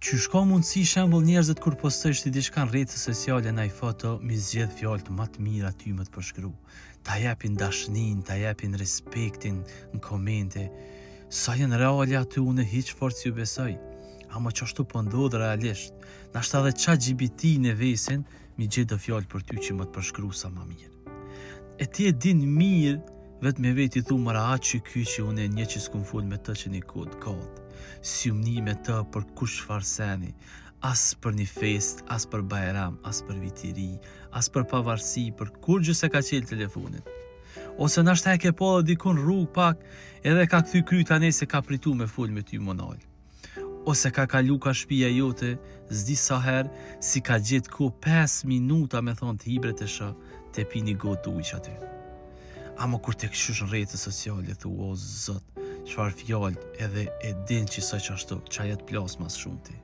Qysh ka mundësi shembull njerëzit kur postojsh ti diçka në rrjetet sociale ndaj foto, mi zgjedh fjalët më të mira ty më të përshkru. Ta japin dashnin, ta japin respektin në komente. Sa janë reale aty unë hiç fort si ju besoj. Ama qashtu po ndodh realisht. Nashta edhe ChatGPT në vesin mi gjetë fjalë për ty që më të përshkru sa më mirë. E ti e din mirë vetë me veti thu mëra që ky që unë e një që s'kum full me të që një kodë. Si umni me të për kush farseni, as për një fest, as për bajram, as për vitiri, as për pavarësi, për kur gjë se ka qelë telefonin. Ose nashta e ke po dhe dikun rrug pak, edhe ka kthy kryta ne se ka pritu me full me ty monal. Ose ka kalu ka shpia jote, zdi sa herë, si ka gjetë ko 5 minuta me thonë të hibret e shë, te pi një gotë ujq aty. Ama kur te këshush në rrjetet sociale, thu, o zot, çfarë fjalë edhe e din që sa qashtu, qa jetë plas mas shumë ti.